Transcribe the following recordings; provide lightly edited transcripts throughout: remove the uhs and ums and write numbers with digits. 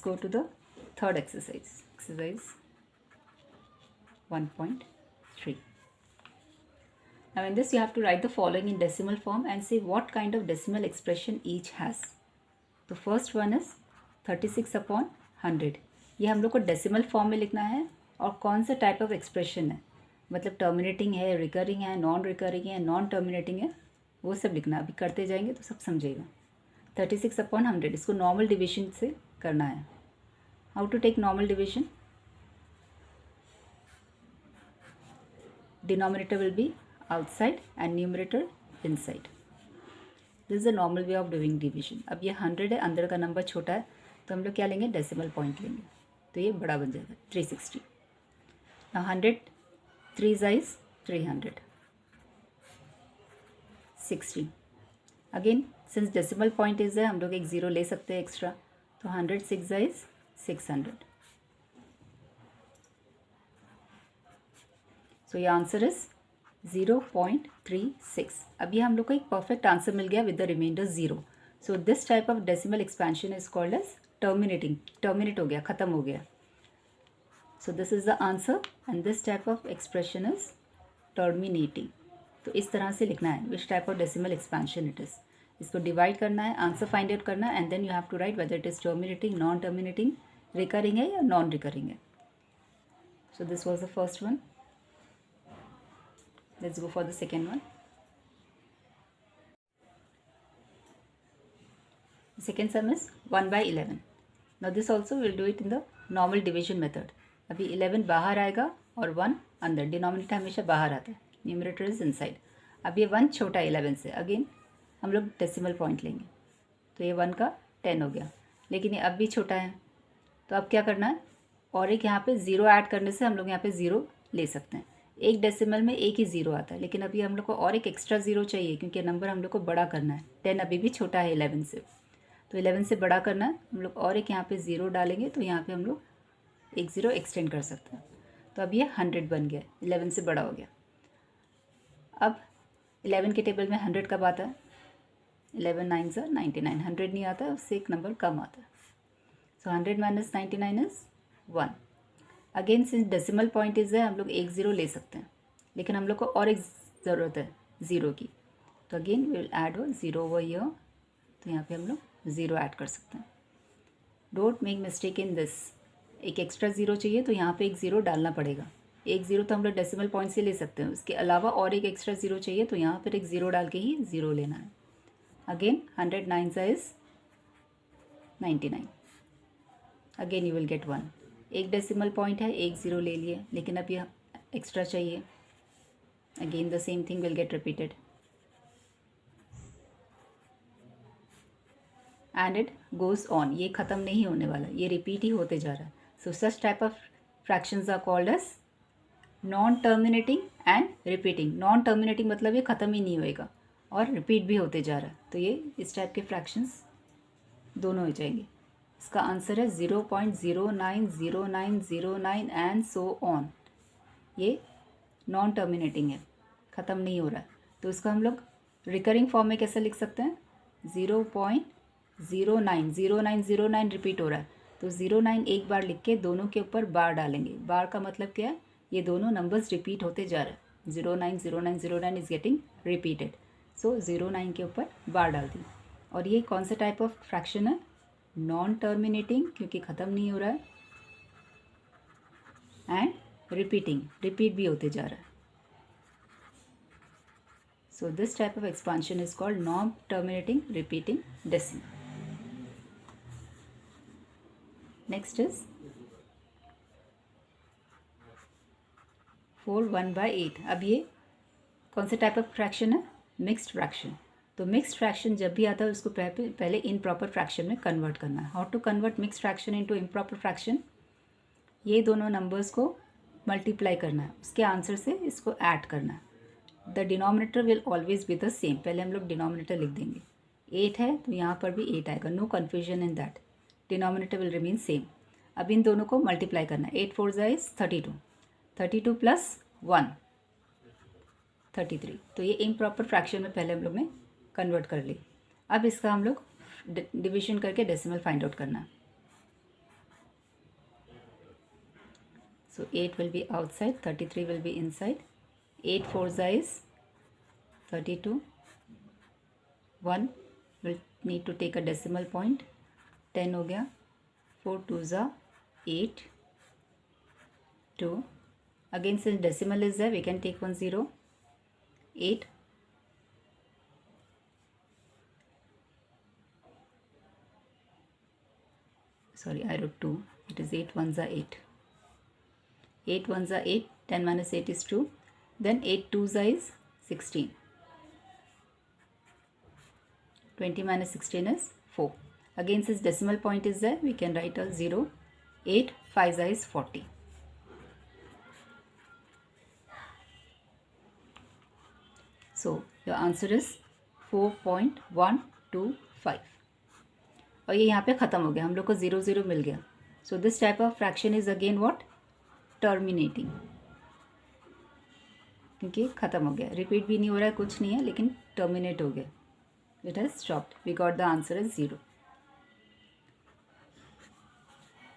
go to the third exercise, exercise 1.3. Now in this you have to write the following in decimal form and say what kind of decimal expression each has. तो first one is 36/100. ये हम लोग को decimal form में लिखना है और कौन सा टाइप ऑफ एक्सप्रेशन है, मतलब टर्मिनेटिंग है, रिकरिंग है, नॉन रिकरिंग है, नॉन टर्मिनेटिंग है, वो सब लिखना. अभी करते जाएंगे तो सब समझेगा. 36/100 इसको नॉर्मल डिवीजन से करना है. How to take normal division? Denominator will be outside and numerator inside. This is the normal way of doing division. अब ये 100 है, अंदर का नंबर छोटा है तो हम लोग क्या लेंगे, डेसिमल पॉइंट लेंगे, तो ये बड़ा बन जाएगा 360. Now 100 3 is 300. 60 again since decimal point is है हम लोग एक ज़ीरो ले सकते हैं एक्स्ट्रा, तो 100 6 is 600. So your answer is 0.36. अभी हम लोग को एक परफेक्ट आंसर मिल गया with the remainder 0. So this type of decimal expansion is called as terminating. Terminate हो गया, ख़त्म हो गया. So this is the answer and this type of expression is terminating. तो इस तरह से लिखना है which type of decimal expansion it is. इसको डिवाइड करना है, आंसर फाइंड आउट करना है and then you have to write whether it is terminating, non terminating, recurring है या नॉन रिकरिंग है. So this was the first one. Let's go for the second one. The second sum is 1/11. Now this also we'll do it in the normal division method. अभी 11 बाहर आएगा और 1 अंदर. Denominator हमेशा बाहर आता है, न्यूमरेटर इज इनसाइड. अब ये 1 छोटा है 11 से, अगेन हम लोग डेसिमल पॉइंट लेंगे, तो ये 1 का 10 हो गया, लेकिन ये अब भी छोटा है. तो अब क्या करना है, और एक यहाँ पे ज़ीरो ऐड करने से हम लोग यहाँ पे ज़ीरो ले सकते हैं. एक डेसिमल में एक ही ज़ीरो आता है, लेकिन अभी हम लोग को और एक एक्स्ट्रा ज़ीरो चाहिए क्योंकि नंबर हम लोग को बड़ा करना है. 10 अभी भी छोटा है 11 से, तो 11 से बड़ा करना है. हम लोग और एक यहाँ पे ज़ीरो डालेंगे तो यहाँ पे हम लोग एक ज़ीरो एक्सटेंड कर सकते हैं. तो अब ये 100 बन गया, 11 से बड़ा हो गया. अब 11 के टेबल में 100 कब आता है? 11 9s are 99. 100 नहीं आता, उससे एक नंबर कम आता है. सो 100 - 99 is 1. Again since decimal point is है हम लोग एक ज़ीरो ले सकते हैं, लेकिन हम लोग को और एक ज़रूरत है ज़ीरो की, तो again we will add one zero over here. तो यहाँ पे हम लोग ज़ीरो ऐड कर सकते हैं. Don't make mistake in this. एक एक्स्ट्रा ज़ीरो चाहिए तो यहाँ पे एक ज़ीरो डालना पड़ेगा. एक ज़ीरो तो हम लोग डेसिमल पॉइंट से ले सकते हैं, उसके अलावा और एक एक्स्ट्रा ज़ीरो चाहिए तो यहाँ पर एक ज़ीरो डाल के ही ज़ीरो लेना है. Again 100 9s is 99. Again you will gate 1. एक डेसिमल पॉइंट है, एक ज़ीरो ले लिए, लेकिन अब यह एक्स्ट्रा चाहिए. Again the same thing will get repeated and it goes on. ये ख़त्म नहीं होने वाला, ये रिपीट ही होते जा रहा है. So such type of fractions are called as non terminating and repeating. Non terminating मतलब ये ख़त्म ही नहीं होएगा और रिपीट भी होते जा रहा है, तो ये इस टाइप के फ्रैक्शंस दोनों हो जाएंगे. इसका आंसर है 0.090909 एंड सो ऑन. ये नॉन टर्मिनेटिंग है, ख़त्म नहीं हो रहा है, तो इसको हम लोग रिकरिंग फॉर्म में कैसे लिख सकते हैं? 0.090909 रिपीट हो रहा है, तो 09 एक बार लिख के दोनों के ऊपर बार डालेंगे. बार का मतलब क्या है, ये दोनों नंबर्स रिपीट होते जा रहे हैं. 090909 इज़ गेटिंग रिपीटेड, सो 09 के ऊपर बार डाल दी. और ये कौन सा टाइप ऑफ फ्रैक्शन है? नॉन टर्मिनेटिंग, क्योंकि ख़त्म नहीं हो रहा है, एंड रिपीटिंग, रिपीट भी होते जा रहा है. So this type of expansion is called non terminating repeating decimal. Next is 4 1/8. अब ये कौन से टाइप ऑफ फ्रैक्शन है? Mixed fraction. तो मिक्स्ड फ्रैक्शन जब भी आता है उसको पहले इम्प्रॉपर फ्रैक्शन में कन्वर्ट करना है. How to convert mixed fraction into improper fraction? ये दोनों नंबर्स को मल्टीप्लाई करना है, उसके आंसर से इसको ऐड करना है. The denominator will always be the same. पहले हम लोग डिनोमिनेटर लिख देंगे. 8 है तो यहाँ पर भी 8 आएगा, no confusion in that. Denominator will remain same. अब इन दोनों को मल्टीप्लाई करना है. 8 4 इज 32. 32 + 1 33. तो ये इम्प्रॉपर फ्रैक्शन में पहले हम लोग ने कन्वर्ट कर ली. अब इसका हम लोग डिवीजन करके डेसिमल फाइंड आउट करना है. So 8 will be outside, 33 will be inside. 8 4s is 32. 1 will need to take a decimal point. 10 हो गया. 4 2s are 8. 2. Again since decimal is there, we can take 1 0. 8. Sorry, I wrote 2. It is 8 1s are 8. 8 1s are 8. 10 minus 8 is 2. Then 8 2s is 16. 20 minus 16 is 4. Again since decimal point is there, we can write a 0. 8 5s is 40. So your answer is 4.125. और ये यहाँ पे ख़त्म हो गया, हम लोग को 0 0 मिल गया. So this type of fraction is again what? Terminating. क्योंकि ख़त्म हो गया, रिपीट भी नहीं हो रहा है, कुछ नहीं है, लेकिन टर्मिनेट हो गया. It has stopped. We got the answer is 0.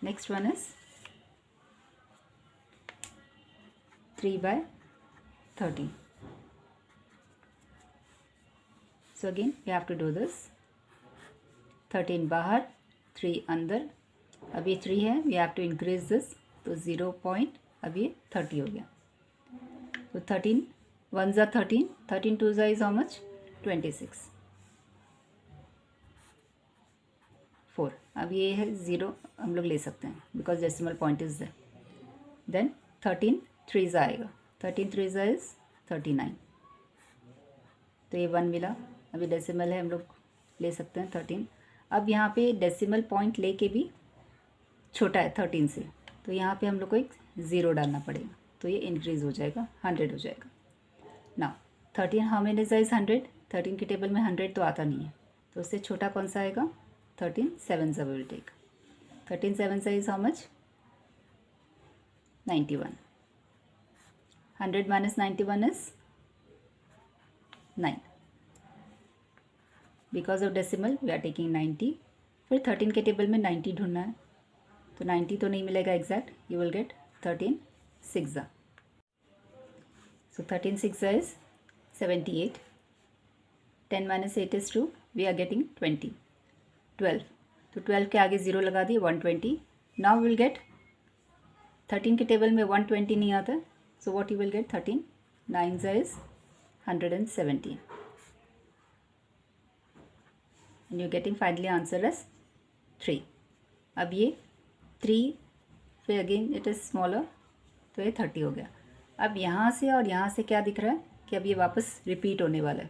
Next one is 3/13. So again we have to do this. 13 बाहर, 3 अंदर. अब ये 3 है, we have to increase this. तो 0 point, अब ये 30 हो गया. तो 13 1s are 13. 13 2s is how much? 26. 4. अब ये है 0, हम लोग ले सकते हैं because decimal point is there. Then 13 3s आएगा. 13 3s is 39. तो ये 1 मिला. अभी डेसिमल है, हम लोग ले सकते हैं 13. अब यहाँ पे डेसिमल पॉइंट लेके भी छोटा है 13 से, तो यहाँ पे हम लोग को एक 0 डालना पड़ेगा. तो ये इंक्रीज़ हो जाएगा, 100 हो जाएगा. ना 13 हाउ मेनी इज 100? 13 की टेबल में 100 तो आता नहीं है, तो उससे छोटा कौन सा आएगा? 13 7s will take. 13 7s is how much? 91. 100 minus 91 is 9. Because of decimal we are taking 90. फिर 13 के टेबल में 90 ढूंढना है, तो 90 तो नहीं मिलेगा exact. You will get 13 6. So 13 6 is 78. 10 minus 8 is 2. We are getting 20. 12. तो 12 के आगे 0 लगा दिए, 120. नाउ विल गेट 13 के टेबल में 120 नहीं आता है, so what you will get? 13 9s is 117. and you're getting finally answer as 3. अब ये 3 फिर अगेन इट इज़ स्मॉलर, तो ये 30 हो गया. अब यहाँ से और यहाँ से क्या दिख रहा है कि अब ये वापस रिपीट होने वाला है.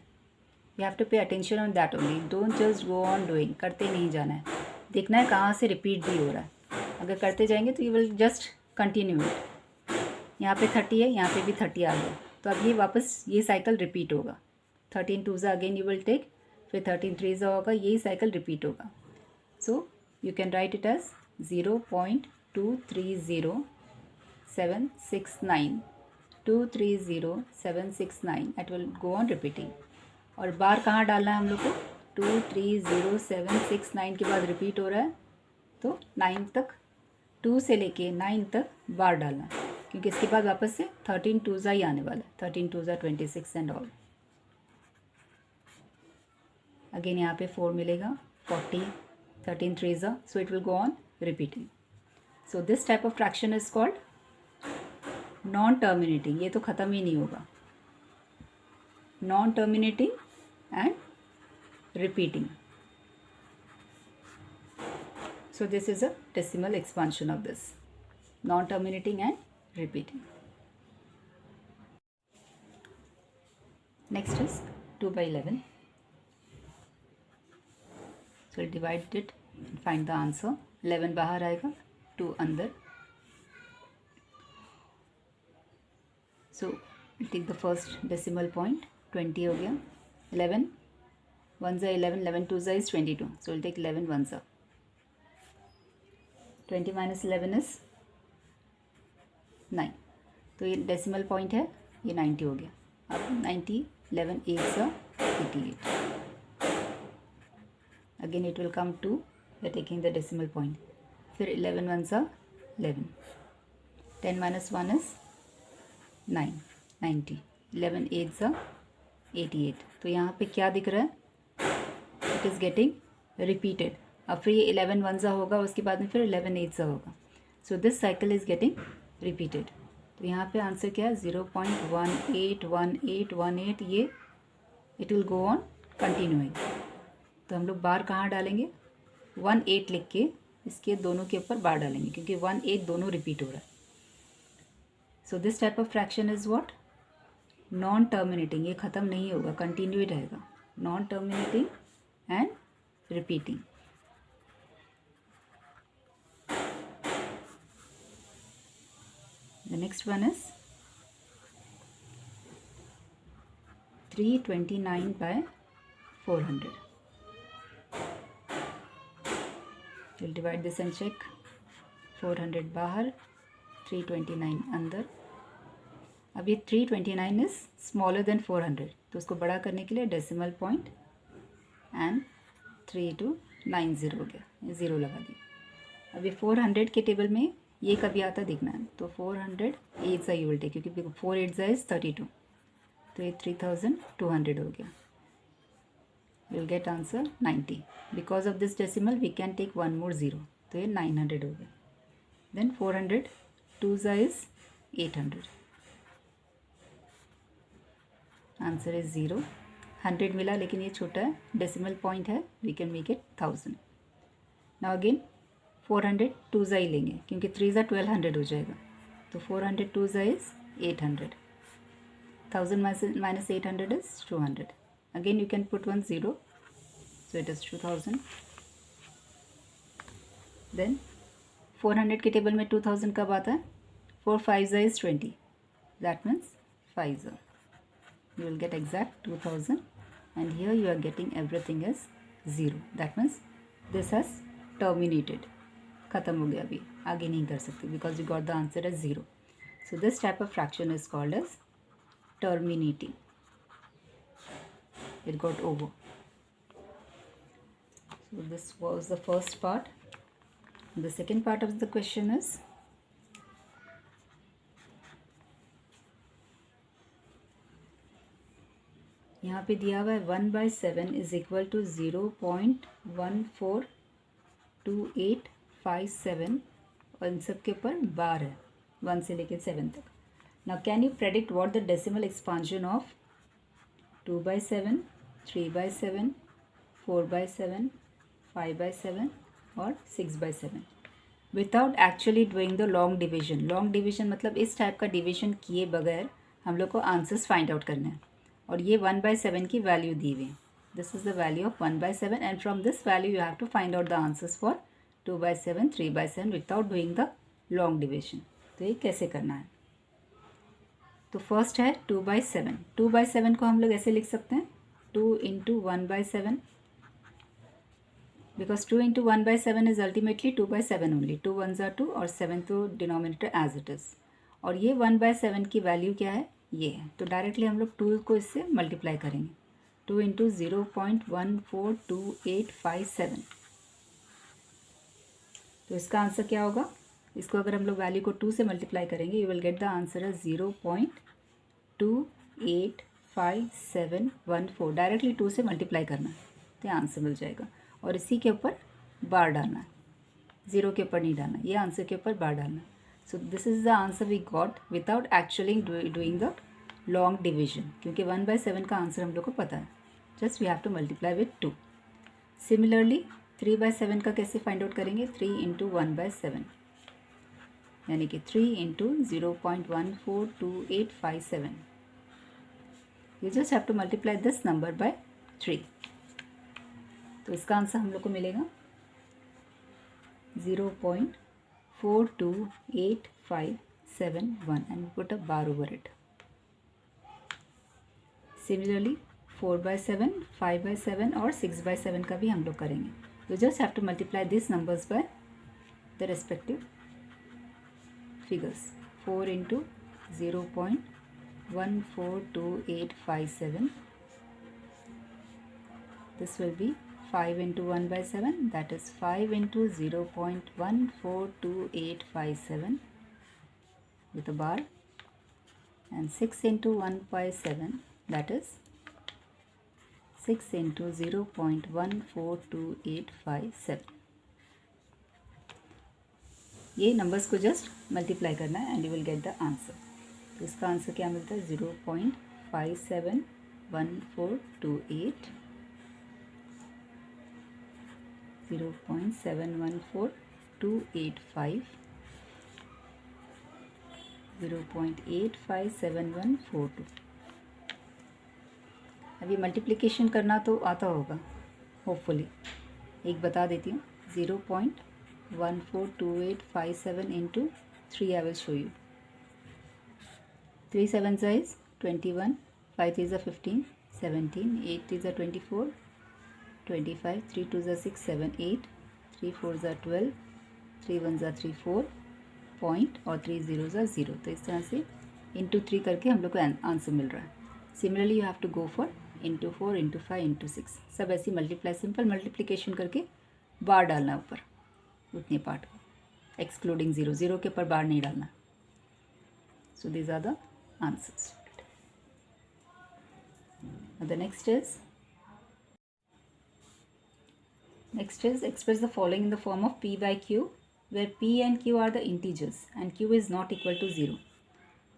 You have to pay attention on that only. Don't just go on doing. करते नहीं जाना है, देखना है कहाँ से रिपीट भी हो रहा है. अगर करते जाएंगे तो you will just continue it. यहाँ पे 30 है, यहाँ पे भी 30 आ गया, तो अब ये वापस ये साइकिल रिपीट होगा. 13 2s again you will take, फिर 13 3s होगा, यही साइकिल रिपीट होगा. So you can write it as 0.230769 230769. It will go on repeating. और बार कहाँ डालना है हम लोग को? 230769 के बाद रिपीट हो रहा है, तो 9 तक, 2 से लेके 9 तक बार डालना है, क्योंकि इसके बाद वापस से 13 2s ही आने वाला है. 13 2s 26 एंड ऑल. अगेन यहाँ पे 4 मिलेगा, 40. 13 3s, so it will go on repeating. So this type of fraction is called non terminating. ये तो ख़त्म ही नहीं होगा. Non terminating and repeating. So this is a decimal expansion of this, non-terminating and repeating. Next is 2/11. So we'll divide it and find the answer. 11 बाहर आएगा, 2 अंदर. So we'll take the first decimal point. 20 हो गया. 11 1s are 11. 11 2s is 22. So we'll take 11 1s. 20 minus 11 is 9. तो ये decimal point है, ये 90 हो गया. अब 90 11 8s 88. Again it will come to the taking the decimal point. फिर 11 1s 11. 10 minus 1 is 9, 90. 11 8s are 88. तो यहाँ पे क्या दिख रहा है? It is getting repeated. अब फिर ये 11 1s होगा, उसके बाद में फिर 11 8s होगा. So this cycle is getting repeated. तो यहाँ पे आंसर क्या है? 0.181818. ये it will go on continuing. तो हम लोग बार कहाँ डालेंगे? 1 8 लिख के इसके दोनों के ऊपर बार डालेंगे, क्योंकि 1 8 दोनों रिपीट हो रहा है. So this type of fraction is what? Non terminating. ये ख़त्म नहीं होगा, कंटिन्यू रहेगा. Non terminating and repeating. The next one is 329 by 400. We'll divide this and check. 400 बाहर, 329 अंदर. अब ये 329 is smaller than 400, तो उसको बड़ा करने के लिए डेसिमल पॉइंट एंड 3290 हो गया, 0 लगा दिया. अब ये 400 के टेबल में ये कभी आता दिखना है, तो 400 8 सा यू विल टेक, क्योंकि 4 8 इज 32. तो ये 3200 हो गया. Will get answer 90. Because of this decimal we can take one more 0, तो ये 900 हो गया. Then 400 2 is 800. Answer is 0. 100 मिला, लेकिन ये छोटा है, डेसिमल पॉइंट है, we can make it 1000. Now again 400 2 ही लेंगे, क्योंकि 3 1200 हो जाएगा. तो 400 2 is 800. 1000 minus 800 is 200. Again you can put 1 0, so it is 2000. Then 400 के टेबल में 2000 कब आता है? 4 5 is 20. That means 5. You will get exact 2000, and here you are getting everything as 0. That means this has terminated. ख़त्म हो गया, अभी आगे नहीं कर सकते, because you got the answer as 0. So this type of fraction is called as terminating. It got over. So this was the first part. The second part of the question is यहाँ पे दिया हुआ है 1/7 is equal to 0.142857, और इन सब के ऊपर bar है 1 से लेकर 7 तक. Now can you predict what the decimal expansion of 2/7, 3/7, 4/7, 5/7 और 6/7 without actually doing the long division? Long division मतलब इस टाइप का डिविजन किए बगैर हम लोग को आंसर्स फाइंड आउट करना है. और ये 1/7 की वैल्यू दी हुई है. This is the value of 1/7, and from this value you have to find out the answers for 2/7, 3/7 without doing the long division. तो ये कैसे करना है? तो फर्स्ट है 2/7. 2/7 को हम लोग ऐसे लिख सकते हैं 2 × 1/7, because 2 × 1/7 is ultimately 2/7 only. 2 1s are 2 और 7 तो डिनोमिनेटर एज इट इज़. और ये 1/7 की वैल्यू क्या है? ये है. तो डायरेक्टली हम लोग 2 को इससे मल्टीप्लाई करेंगे. 2 × 0.142857. तो इसका आंसर क्या होगा? इसको अगर हम लोग वैल्यू को 2 से मल्टीप्लाई करेंगे, you will get the answer as 0.28514. Directly 2 से मल्टीप्लाई करना है, तो आंसर मिल जाएगा. और इसी के ऊपर बार डालना है, 0 के ऊपर नहीं डालना, ये आंसर के ऊपर बार डालना है. So this is the answer we got without actually doing the long division, क्योंकि 1/7 का आंसर हम लोग को पता है. Just we have to multiply with 2. Similarly 3/7 का कैसे फाइंड आउट करेंगे? 3 × 1/7, यानी कि 3 × 0.142857. You just have to multiply this number by 3. तो इसका आंसर हम लोग को मिलेगा 0.42857 and put a bar over it. Similarly 4/7, 5/7 और 6/7 का भी हम लोग करेंगे. You just have to multiply this numbers by the respective figures. 4 × 0.142857. This will be 5 × 1/7, that is 5 × 0.142857. with a bar, and 6 into 1/7, that is 6 into 0.14287. ये numbers को just multiply करना है and you will get the answer. तो इसका answer क्या मिलता है? 0.571428, 0.714285, 0.857142. अभी मल्टीप्लिकेशन करना तो आता होगा होपफुली. एक बता देती हूँ. 0.142857 into 3. I will show you. 3 7s is 21, 5 3s are 15, 17, 8 3s are 24, 25, 3 2s are 6 7 8, 3 4s are 12, 3 1s are 3 4 point और 3 zeros are 0. तो इस तरह से इंटू 3 करके हम लोग को आंसर मिल रहा है. Similarly you have to go for into 4, into 5, into 6. सब ऐसी मल्टीप्लाई, सिंपल मल्टीप्लिकेशन करके बार डालना है ऊपर उतने पार्ट को, एक्सक्लूडिंग 0. 0 के ऊपर बार नहीं डालना. So these are the answers. The next is express the following in the form of p by q, where p and q are the integers and q is not equal to 0.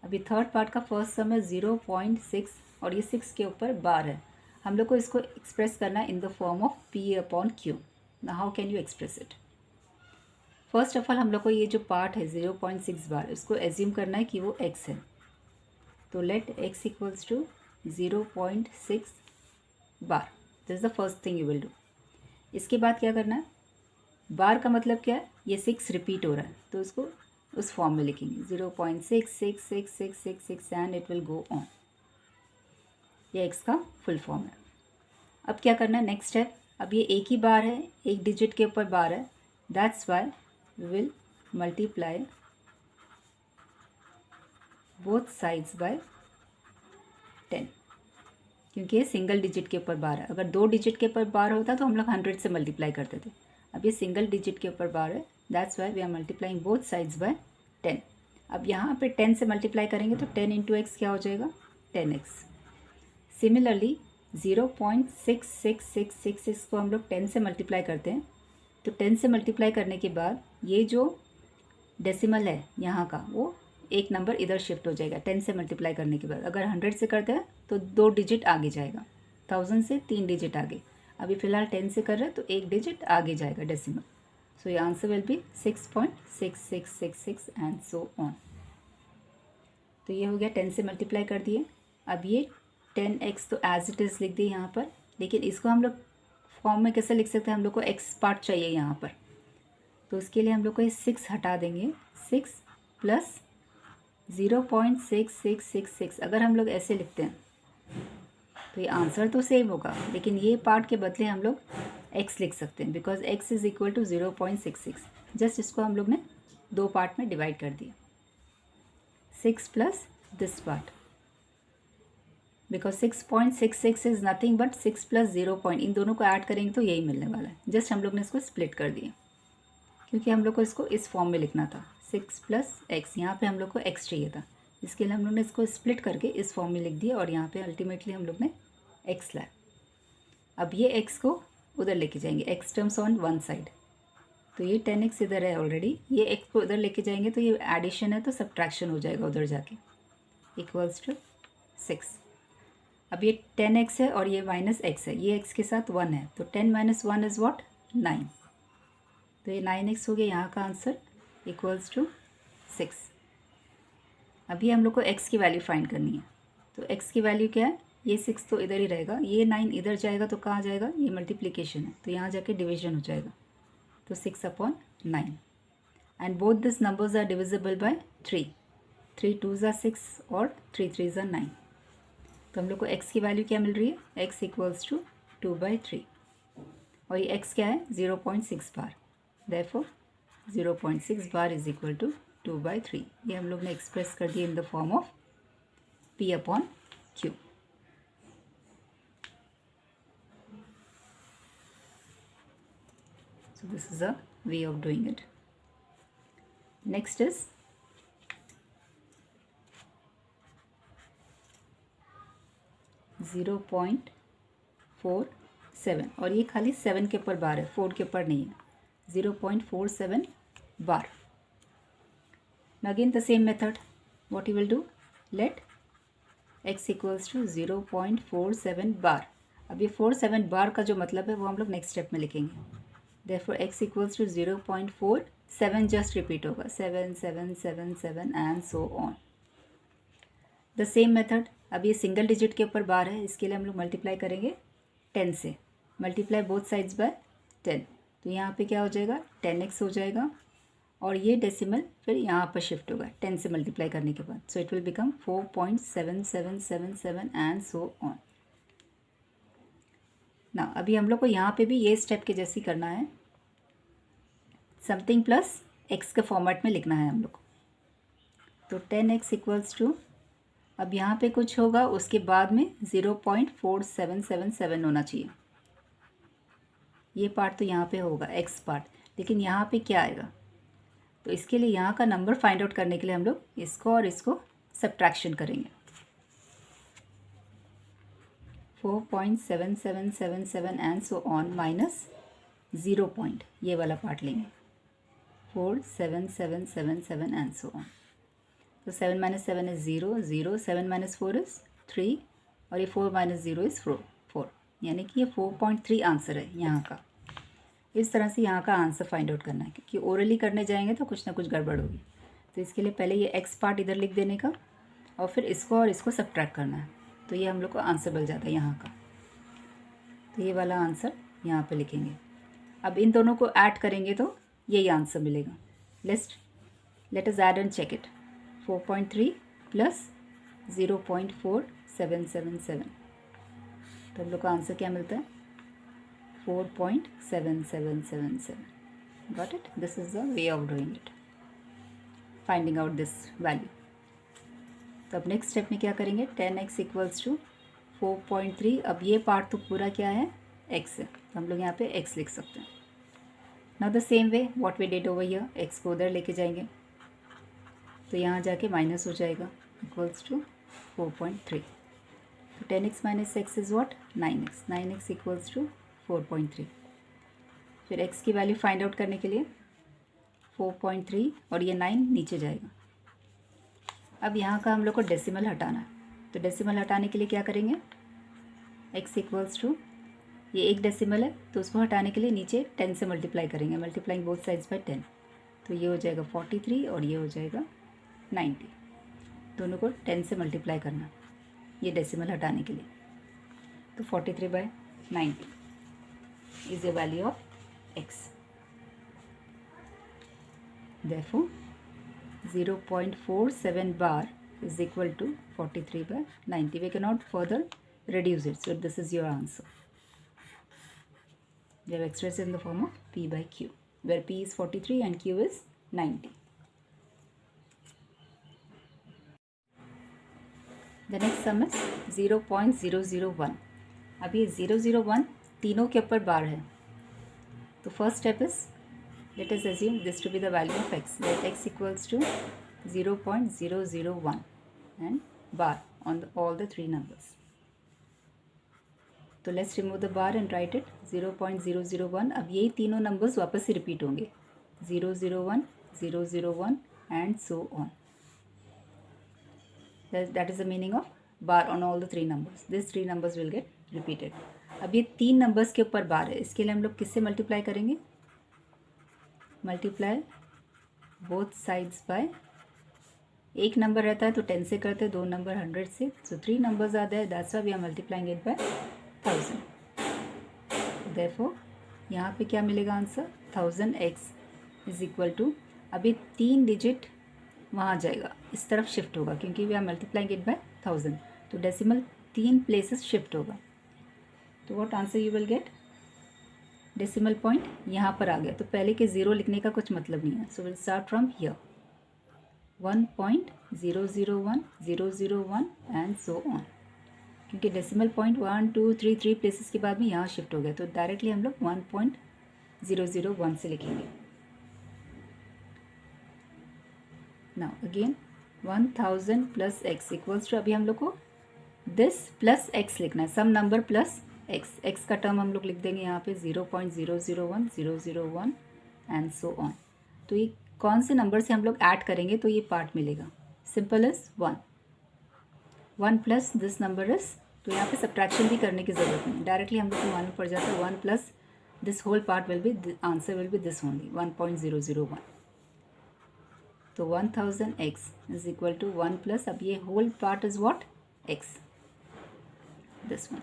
अभी third part का first सम है 0.6 और ये 6 के ऊपर bar है. हम लोग को इसको एक्सप्रेस करना है इन the form of p upon q. Now how can you express it? First of all हम लोग को ये जो पार्ट है 0.6 बार, उसको एज्यूम करना है कि वो x है. तो let x equals to 0.6 bar. This is the first thing you will do. इसके बाद क्या करना है? बार का मतलब क्या है? ये 6 रिपीट हो रहा है तो उसको उस फॉर्म में लिखेंगे 0.6666666 and it will go on. ये x का फुल फॉर्म है. अब क्या करना है? Next step. अब ये एक ही बार है, एक डिजिट के ऊपर बार है. That's why we will multiply both sides by 10, क्योंकि ये सिंगल डिजिट के ऊपर बार है. अगर 2 डिजिट के ऊपर बार होता तो हम लोग 100 से मल्टीप्लाई करते थे. अब ये सिंगल डिजिट के ऊपर बार है. That's why we are multiplying both sides by 10. अब यहाँ पे 10 से मल्टीप्लाई करेंगे तो 10 इंटू एक्स क्या हो जाएगा? 10x. सिमिलरली 0.66666 को हम लोग 10 से मल्टीप्लाई करते हैं. तो 10 से मल्टीप्लाई करने के बाद ये जो डेसिमल है यहाँ का, वो एक नंबर इधर शिफ्ट हो जाएगा 10 से मल्टीप्लाई करने के बाद. अगर 100 से करते हैं तो 2 डिजिट आगे जाएगा. 1000 से 3 डिजिट आगे. अभी फ़िलहाल 10 से कर रहे हैं तो 1 डिजिट आगे जाएगा डेसिमल. सो ये answer will B 6.6666 and so on. तो ये हो गया 10 से मल्टीप्लाई कर दिए. अब ये 10x तो एज इट इज़ लिख दिए यहाँ पर, लेकिन इसको हम लोग फॉर्म में कैसे लिख सकते हैं? हम लोग को x पार्ट चाहिए यहाँ पर. तो उसके लिए हम लोग को ये 6 हटा देंगे. 6 प्लस 0.6666. अगर हम लोग ऐसे लिखते हैं तो ये आंसर तो सेम होगा, लेकिन ये पार्ट के बदले हम लोग x लिख सकते हैं because x is equal to 0.66. Just इसको हम लोग ने 2 पार्ट में डिवाइड कर दिया. 6 plus this part, because 6.66 is nothing but 6 plus 0. इन दोनों को ऐड करेंगे तो यही मिलने वाला है. जस्ट हम लोग ने इसको स्प्लिट कर दिया क्योंकि हम लोग को इसको इस फॉर्म में लिखना था. 6 प्लस एक्स, यहाँ पे हम लोग को x चाहिए था, इसके लिए हम लोग ने इसको स्प्लिट करके इस फॉर्म में लिख दिया और यहाँ पे अल्टीमेटली हम लोग ने x लाया. अब ये x को उधर लेके जाएंगे, x terms on one side. तो ये 10x इधर है ऑलरेडी, ये x को उधर लेके जाएंगे तो ये एडिशन है तो सब्ट्रैक्शन हो जाएगा उधर जाके. Equals to 6. अब ये 10x है और ये माइनस x है, ये x के साथ 1 है तो 10 माइनस 1 इज़ व्हाट? 9. तो ये 9x हो गया यहाँ का आंसर. Equals to 6. अभी हम लोग को x की वैल्यू फाइंड करनी है. तो x की वैल्यू क्या है? ये 6 तो इधर ही रहेगा, ये 9 इधर जाएगा तो कहाँ जाएगा? ये मल्टीप्लिकेशन है तो यहाँ जाके डिवीजन हो जाएगा. तो 6/9 and both this numbers are divisible by 3. 3 2s are 6 और 3 3s are 9. तो हम लोग को x की वैल्यू क्या मिल रही है? x इक्वल्स टू 2/3 और ये x क्या है? 0.6 bar. Therefore 0.6 bar is equal to 2/3. ये हम लोग ने एक्सप्रेस कर दिया in the form of p upon q. So this is a way of doing it. Next is 0.47 और ये खाली 7 के ऊपर बार है, 4 के ऊपर नहीं है. 0.47 bar. Now again the same method. What you will do? Let x equals to 0.47 bar. अब ये 47 बार का जो मतलब है वो हम लोग नेक्स्ट स्टेप में लिखेंगे. Therefore x equals to 0.47 just repeat होगा 7 7 7 7 and so on. The same method. अब ये सिंगल डिजिट के ऊपर बार है, इसके लिए हम लोग मल्टीप्लाई करेंगे 10 से. Multiply both sides by 10. तो यहाँ पे क्या हो जाएगा 10x हो जाएगा और ये डेसिमल फिर यहाँ पर शिफ्ट होगा 10 से मल्टीप्लाई करने के बाद. So it will become 4.7777 and so on. ना अभी हम लोग को यहाँ पे भी ये स्टेप के जैसी करना है. समथिंग प्लस x के फॉर्मेट में लिखना है हम लोग को. तो 10x इक्वल्स टू, अब यहाँ पे कुछ होगा उसके बाद में 0.4777 होना चाहिए. ये पार्ट तो यहाँ पे होगा x पार्ट, लेकिन यहाँ पे क्या आएगा. तो इसके लिए यहाँ का नंबर फाइंड आउट करने के लिए हम लोग इसको और इसको सब्ट्रैक्शन करेंगे. 4.7777 and so on minus 0 point, ये वाला पार्ट लेंगे 47777 एंड सो ऑन. तो 7 माइनस 7 इज़ 0 0, 7 माइनस 4 इज़ 3 और ये 4 माइनस 0 इज़ 4, यानी कि ये 4.3 आंसर है यहाँ का. इस तरह से यहाँ का आंसर फाइंड आउट करना है, क्योंकि ओरली करने जाएंगे तो कुछ ना कुछ गड़बड़ होगी. तो इसके लिए पहले ये x पार्ट इधर लिख देने का और फिर इसको और इसको सब्ट्रैक्ट करना है. तो ये हम लोग को आंसर मिल जाता है यहाँ का. तो ये वाला आंसर यहाँ पे लिखेंगे. अब इन दोनों को ऐड करेंगे तो यही आंसर मिलेगा. Let us add and check it. 4.3 plus 0.4777, तो हम लोग का आंसर क्या मिलता है 4.7777. Got it? This is the way of doing it, finding out this value. तो अब नेक्स्ट स्टेप में क्या करेंगे 10x इक्वल्स टू 4.3. अब ये पार्ट तो पूरा क्या है x है, तो हम लोग यहाँ पे x लिख सकते हैं. Now the same way what we did over here, x को उधर लेके जाएंगे तो यहाँ जाके माइनस हो जाएगा इक्वल्स टू 4.3. तो 10x minus x is what 9x. 9x equals to 4.3. फिर x की वैल्यू फाइंड आउट करने के लिए 4.3 और ये 9 नीचे जाएगा. अब यहाँ का हम लोग को डेसिमल हटाना है, तो डेसिमल हटाने के लिए क्या करेंगे x इक्वल्स टू, ये एक डेसिमल है तो उसको हटाने के लिए नीचे 10 से मल्टीप्लाई करेंगे, मल्टीप्लाइंग बोथ साइड्स बाय 10. तो ये हो जाएगा 43 और ये हो जाएगा 90. दोनों को 10 से मल्टीप्लाई करना ये डेसिमल हटाने के लिए. तो 43/90 is the value of x. Therefore 0.47 bar is equal to 43/90. We cannot further reduce it, so this is your answer. We have expressed in the form of p by q, where p is 43 and q is 90. The next sum is 0.001. अब ये 001 तीनों के ऊपर bar है. तो first step is let us assume this to be the value of x. Let x equals to 0.001 and bar on all the three numbers. तो let's remove the bar and write it 0.001. अब यही तीनों numbers वापस से repeat होंगे 001 001 and so on. That is the meaning of bar on all the three numbers. These three numbers will get repeated. अब ये तीन नंबर्स के ऊपर बार है, इसके लिए हम लोग किससे मल्टीप्लाई करेंगे मल्टीप्लाई बोथ साइड्स बाय. एक नंबर रहता है तो 10 से करते हैं, दो नंबर 100 से, सो 3 numbers are there, that's why we are multiplying it by 1000. Therefore यहाँ पे क्या मिलेगा answer 1000x is equal to, अभी 3 डिजिट वहाँ जाएगा, इस तरफ शिफ्ट होगा क्योंकि we are multiplying it by 1000. तो डेसिमल 3 प्लेसेस शिफ्ट होगा. तो what answer you will get, decimal point यहाँ पर आ गया तो पहले के 0 लिखने का कुछ मतलब नहीं है. So will start from here 1.001 001 and so on, क्योंकि डेसिमल पॉइंट 1 2 3 3 प्लेसेस के बाद में यहाँ शिफ्ट हो गया तो डायरेक्टली हम लोग 1.001 से लिखेंगे. Now again 1000 plus x equals to, अभी हम लोग को दिस प्लस एक्स लिखना है, some number plus x, x का टर्म हम लोग लिख देंगे यहाँ पे 0.001 001 एंड सो ऑन। तो ये कौन से नंबर से हम लोग ऐड करेंगे तो ये पार्ट मिलेगा, simple is 1 plus this number is, तो यहाँ पे सब्ट्रैक्शन भी करने की ज़रूरत नहीं, डायरेक्टली हम लोग को मालूम पड़ जाता है 1 plus this whole part will be, answer will be this only 1.001। तो 1000x is equal to 1 plus, अब ये whole part is what, x, this one,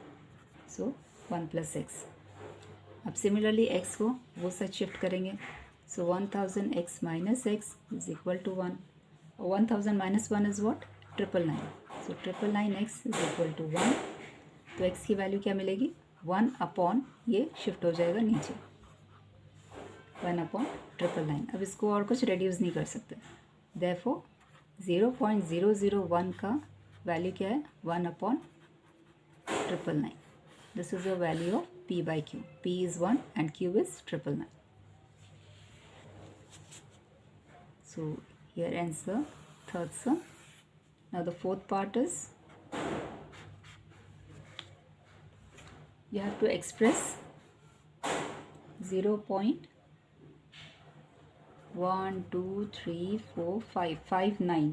so 1 plus x। अब सिमिलरली x को वो साइड शिफ्ट करेंगे, so 1000x minus x is equal to 1, 1000 minus 1 is what, 999, so 999x is equal to 1। तो x की value क्या मिलेगी, 1 upon, ये shift हो जाएगा नीचे, 1 अपॉन 999। अब इसको और कुछ रिड्यूस नहीं कर सकते, देयरफॉर 0.001 का वैल्यू क्या है, 1 upon 999। This is the value of p by q, p is 1 and q is 999. So here ends the third sum. Now the fourth part is, you have to express 0.1234559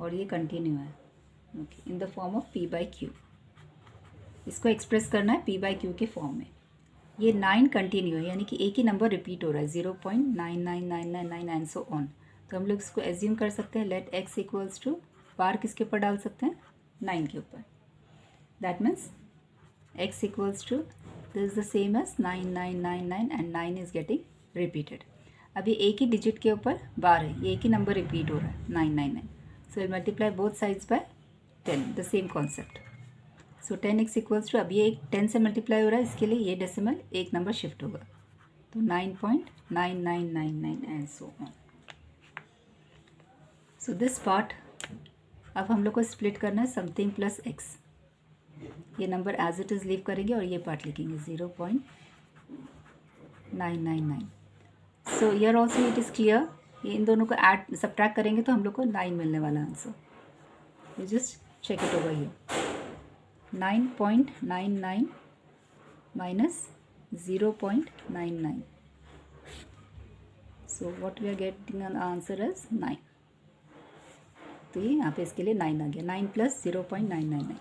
और ये continue है, okay, in the form of p by q। इसको express करना है p by q के form में। ये 9 continue है, यानी कि एक ही नंबर रिपीट हो रहा है, 0.99999 एंड सो ऑन। तो हम लोग इसको एज्यूम कर सकते हैं, let x equals to, bar किसके ऊपर डाल सकते हैं, 9 के ऊपर। That means x equals to, this is the same as 9999 and 9 is getting repeated. अब ये एक ही डिजिट के ऊपर बार है, ये एक ही नंबर रिपीट हो रहा है 999, so will multiply both sides by 10, the same concept. So 10x equals to, अब ये एक 10 से मल्टीप्लाई हो रहा है, इसके लिए ये डेसिमल एक नंबर शिफ्ट होगा, तो 9.9999 and so on. So this part अब हम लोग को स्प्लिट करना है, समथिंग प्लस x, ये number as it is leave करेंगे और ये पार्ट लिखेंगे 0.999। So here also it is clear, ये इन दोनों को ऐड सब्ट्रैक्ट करेंगे तो हम लोग को 9 मिलने वाला answer. You just check it over here, 9.99 minus 0.99, so what we are getting an answer is 9। तो ये यहाँ पे इसके लिए 9 आ गया, 9 प्लस 0.999,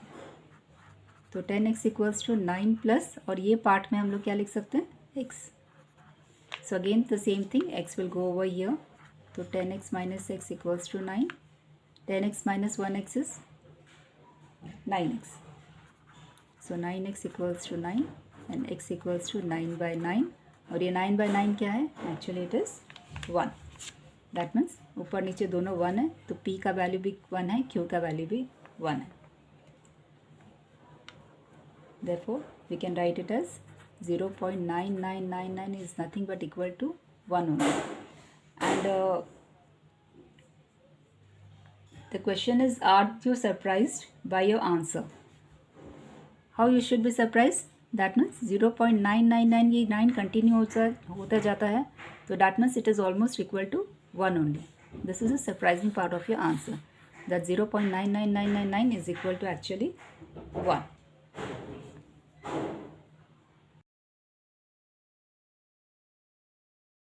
तो 10x इक्वल्स टू 9 प्लस, और ये पार्ट में हम लोग क्या लिख सकते हैं, x। So again the same thing, x will go over here, तो 10x minus x equals to 9, 10x minus 1x is 9x, so 9x equals to 9 and x equals to 9/9, और ये 9/9 क्या है, actually it is 1। That means ऊपर नीचे दोनों 1 है, तो p का वैल्यू भी 1 है, q का वैल्यू भी 1 है। Therefore we can write it as 0.9999 is nothing but equal to 1 only। And the question is, are you surprised by your answer? How you should be surprised? That means 0.999, ये 9 continue होता जाता है, तो that means it is almost equal to 1 only। This is a surprising part of your answer, that 0.99999 is equal to actually 1।